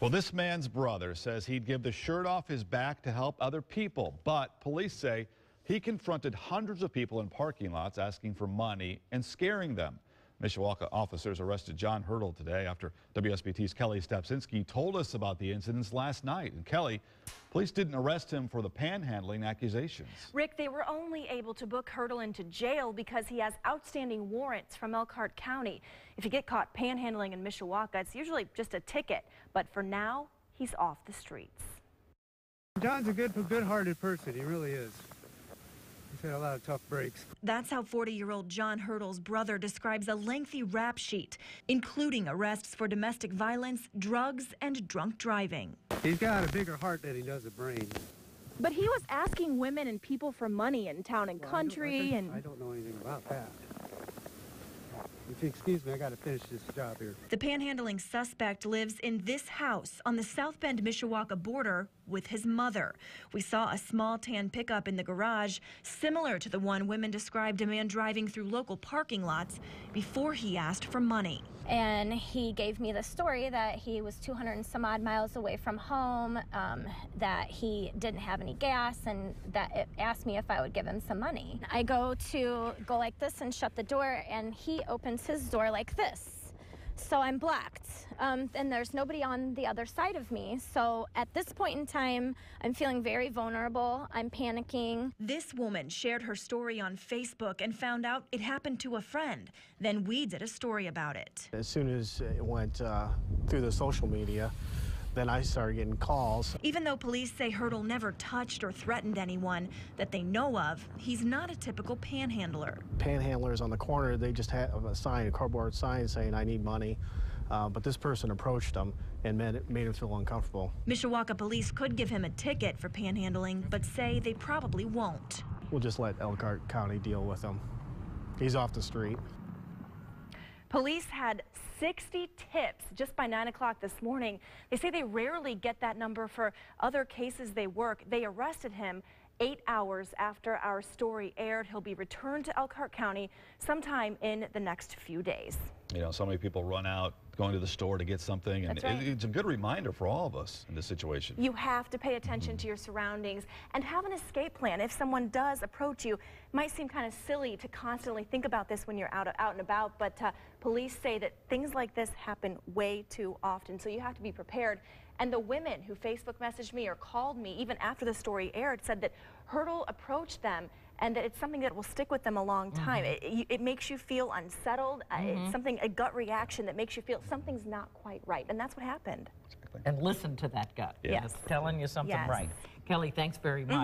Well, this man's brother says he'd give the shirt off his back to help other people, but police say he confronted hundreds of people in parking lots asking for money and scaring them. Mishawaka officers arrested John Hertel today after WSBT's Kelli Stopczynski told us about the incidents last night. And Kelli, police didn't arrest him for the panhandling accusations. Rick, they were only able to book Hertel into jail because he has outstanding warrants from Elkhart County. If you get caught panhandling in Mishawaka, it's usually just a ticket. But for now, he's off the streets. John's a good-hearted person. He really is. He's had a lot of tough breaks. That's how 40-year-old John Hertel's brother describes a lengthy rap sheet, including arrests for domestic violence, drugs, and drunk driving. He's got a bigger heart than he does a brain. But he was asking women and people for money in town and country. I don't know anything about that. If you excuse me, I got to finish this job here. The panhandling suspect lives in this house on the South Bend Mishawaka border with his mother. We saw a small tan pickup in the garage, similar to the one women described a man driving through local parking lots before he asked for money. And he gave me the story that he was 200 and some odd miles away from home, that he didn't have any gas, and that it asked me if I would give him some money. I go like this and shut the door, and he opens his door like this. So I'm blocked, and there's nobody on the other side of me. So at this point in time, I'm feeling very vulnerable. I'm panicking. This woman shared her story on Facebook and found out it happened to a friend. Then we did a story about it. As soon as it went through the social media, then I started getting calls. Even though police say Hertel never touched or threatened anyone that they know of, he's not a typical panhandler. Panhandlers on the corner, they just had a cardboard sign saying, "I need money." But this person approached them and made him feel uncomfortable. Mishawaka police could give him a ticket for panhandling, but say they probably won't. We'll just let Elkhart County deal with him. He's off the street. Police had 60 tips just by 9 o'clock this morning. They say they rarely get that number for other cases they work. They arrested him 8 hours after our story aired. He'll be returned to Elkhart County sometime in the next few days. You know, so many people run out going to the store to get something, and That's right. It's a good reminder for all of us in this situation. You have to pay attention to your surroundings and have an escape plan. If someone does approach you, it might seem kind of silly to constantly think about this when you're out and about, but police say that things like this happen way too often, so you have to be prepared. And the women who Facebook messaged me or called me even after the story aired said that Hertel approached them and that it's something that will stick with them a long time. It makes you feel unsettled. It's something, a gut reaction that makes you feel something's not quite right, and that's what happened. And listen to that gut. Yes. It's telling you something Yes. right. Kelli, thanks very much.